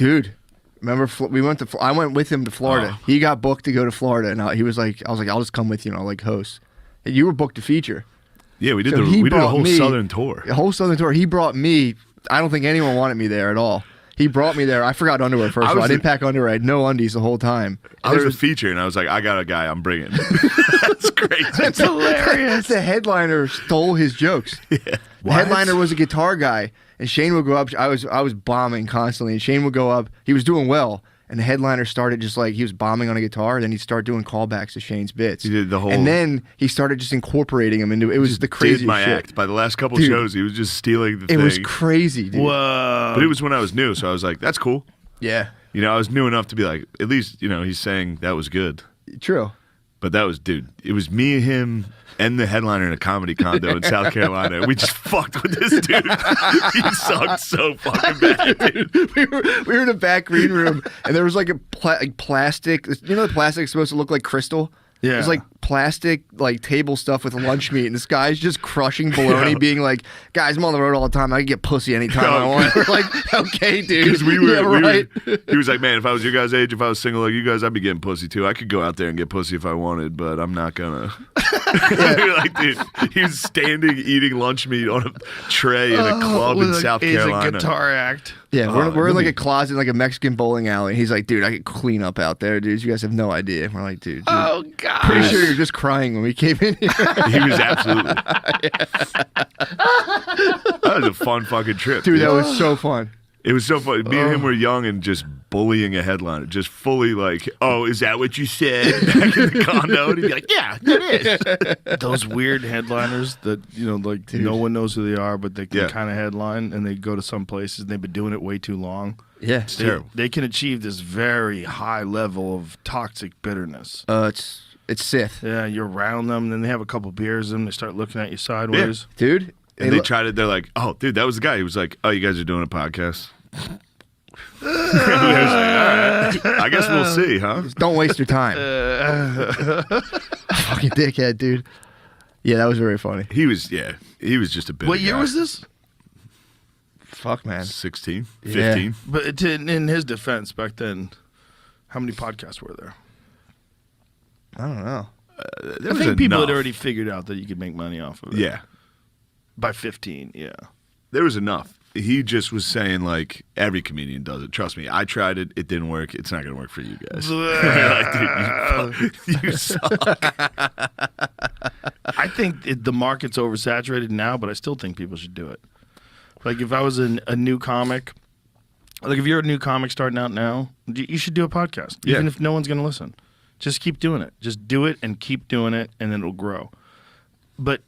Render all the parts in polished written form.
Dude, remember we went to? I went with him to Florida. He got booked to go to Florida, and I was like, I'll just come with you, and I'll like host. And you were booked to feature. Yeah, we did. So We did a whole Southern tour. A whole Southern tour. He brought me. I don't think anyone wanted me there at all. He brought me there. I forgot underwear first of all. I didn't pack underwear. I had no undies the whole time. I was a feature, and I was like, I got a guy I'm bringing. That's great. That's hilarious. The headliner stole his jokes. Yeah. The headliner was a guitar guy, and Shane would go up. I was bombing constantly, and Shane would go up. He was doing well, and the headliner started just like he was bombing on a guitar. Then he'd start doing callbacks to Shane's bits. He did the whole, and then he started just incorporating them into it. Was the craziest did my shit. Act. By the last couple shows, he was just stealing the thing. It was crazy, dude. Whoa! But it was when I was new, so I was like, "That's cool." Yeah. You know, I was new enough to be like, at least he's saying that was good. True. But that was, dude. It was me, him, and the headliner in a comedy condo in South Carolina. We just fucked with this dude. He sucked so fucking bad, dude. we were in a back green room, and there was like a plastic. You know, the plastic is supposed to look like crystal. Yeah. It was like plastic, like table stuff with lunch meat, and this guy's just crushing bologna, being like, "Guys, I'm on the road all the time. I can get pussy anytime I want." We're like, "Okay, dude." Because we were, he was like, "Man, if I was your guys' age, if I was single like you guys, I'd be getting pussy too. I could go out there and get pussy if I wanted, but I'm not gonna." Like, dude, he was standing eating lunch meat on a tray in a club in South Carolina. It's a guitar act. Yeah, we're in like a closet, like a Mexican bowling alley. And he's like, "Dude, I could clean up out there, dude. You guys have no idea." We're like, dude. Oh God. Pretty sure you're just crying when we came in here. He was absolutely. That was a fun fucking trip, dude. That was so fun. It was so fun. Me and him were young and just bullying a headliner, just fully like, "Oh, is that what you said?" Back in the condo, and he'd be like, "Yeah, it is." Those weird headliners that like dude. No one knows who they are, but they can kind of headline, and they go to some places. And they've been doing it way too long. Yeah, it's terrible. They can achieve this very high level of toxic bitterness. It's Sith. Yeah, you're around them, and then they have a couple beers, and they start looking at you sideways, dude. And they tried it. They're like, "Oh, dude, that was the guy." He was like, "Oh, you guys are doing a podcast." I was like, "All right, I guess we'll see, huh?" Just don't waste your time. Fucking dickhead, dude. Yeah, that was very funny. He was just a bit. What year was this? Fuck, man. 16, 15. Yeah. But in his defense, back then, how many podcasts were there? I don't know. I think people had already figured out that you could make money off of it. Yeah. By 15, yeah. There was enough. He just was saying, like, every comedian does it. Trust me, I tried it. It didn't work. It's not going to work for you guys. Like, dude, you suck. I think the market's oversaturated now, but I still think people should do it. Like, if I was a new comic, like, if you're a new comic starting out now, you should do a podcast, even if no one's going to listen. Just keep doing it. Just do it and keep doing it, and then it'll grow. But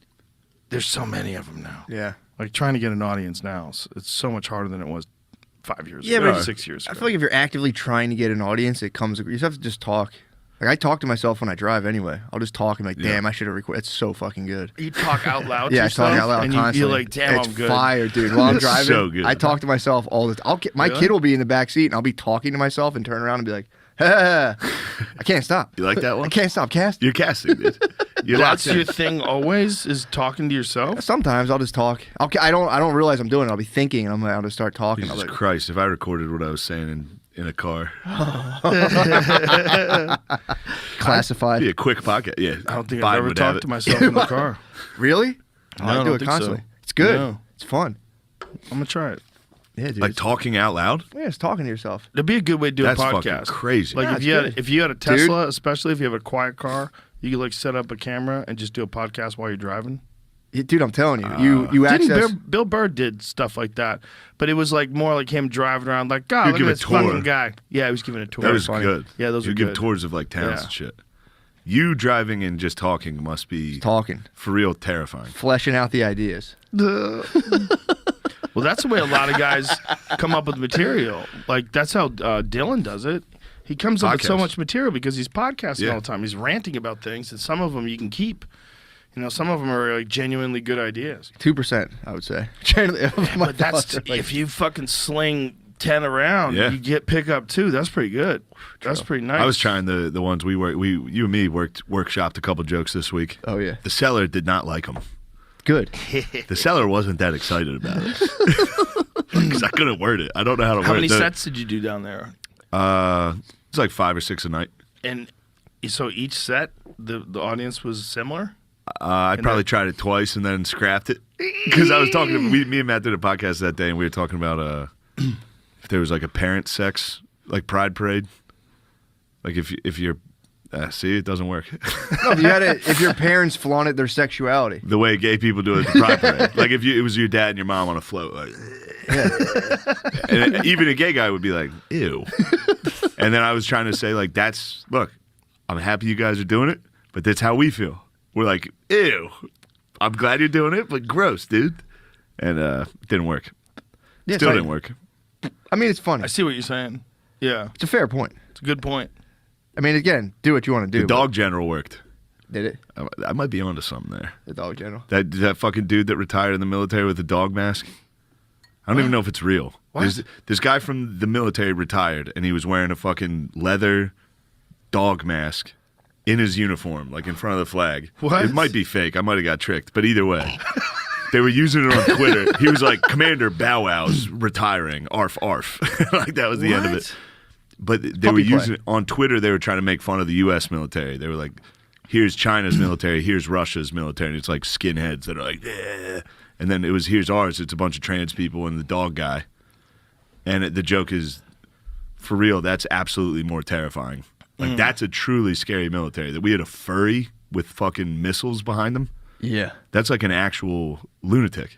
there's so many of them now. Yeah. Like, trying to get an audience now, it's so much harder than it was 5 years ago. But 6 years ago. I feel like if you're actively trying to get an audience, it comes. You just have to just talk. Like, I talk to myself when I drive anyway. I'll just talk and be like, damn, I should have recorded. It's so fucking good. You talk out loud to yourself? Yeah, I talk out loud and constantly. You're like, damn, it's I'm good. Fire, dude. While I'm driving, so good. I talk to myself all the time. My kid will be in the back seat, and I'll be talking to myself and turn around and be like, I can't stop. You like that one? I can't stop casting. You're casting, dude. That's your thing always, is talking to yourself? Sometimes I'll just talk. I don't realize I'm doing it. I'll be thinking, and I'll just start talking. Jesus Christ, if I recorded what I was saying in a car. Classified. Be a quick podcast. Yeah. I don't think I've ever talked to myself in the car. Really? No, I do it constantly. So. It's good. No. It's fun. I'm going to try it. Yeah, dude. Like talking out loud? Yeah, it's talking to yourself. It'd be a good way to do That's a podcast. Fucking crazy. Like yeah, if you had a Tesla, especially if you have a quiet car, you could like set up a camera and just do a podcast while you're driving. Dude, I'm telling you, you access. Bill Burr did stuff like that, but it was like more like him driving around, like, God, look at this fucking guy. Yeah, he was giving a tour. That was good. Yeah, those were good. give tours of like towns and shit. You driving and just talking must be for real terrifying. Fleshing out the ideas. Well, that's the way a lot of guys come up with material. Like, that's how Dylan does it. He comes up with so much material because he's podcasting all the time. He's ranting about things, and some of them you can keep. You know, some of them are like genuinely good ideas. 2%, I would say. But that's if you fucking sling 10 around, you pick up 2. That's pretty good. That's pretty nice. I was trying the ones you and me workshopped a couple jokes this week. Oh yeah. The seller did not like them. Good. The seller wasn't that excited about it. because I couldn't word it. I don't know how to word it. How many sets did you do down there? It's like 5 or 6 a night. And so each set, the audience was similar? I probably tried it twice and then scrapped it because I was talking to me and Matt did a podcast that day and we were talking about if there was like a parent sex like pride parade, like if you're see, it doesn't work. No, if your parents flaunted their sexuality, the way gay people do it at the pride parade, like if it was your dad and your mom on a float, like, and even a gay guy would be like, ew. And then I was trying to say like, look, I'm happy you guys are doing it, but that's how we feel. We're like, ew. I'm glad you're doing it, but gross, dude. And it didn't work. Yeah, Still didn't work. I mean, it's funny. I see what you're saying. Yeah. It's a fair point. It's a good point. I mean, again, do what you want to do. The dog general worked. Did it? I might be onto something there. The dog general. That fucking dude that retired in the military with the dog mask. I don't even know if it's real. This guy from the military retired, and he was wearing a fucking leather dog mask in his uniform, like in front of the flag. What? It might be fake. I might have got tricked, but either way. They were using it on Twitter. He was like, Commander Bow Wow's retiring. Arf, arf. Like, that was the end of it. But they were using it on Twitter. They were trying to make fun of the U.S. military. They were like, here's China's military, here's Russia's military. And it's like skinheads that are like, yeah. And then it was, here's ours. It's a bunch of trans people and the dog guy. And the joke is, for real, that's absolutely more terrifying. Like, that's a truly scary military. That we had a furry with fucking missiles behind them. Yeah. That's like an actual lunatic.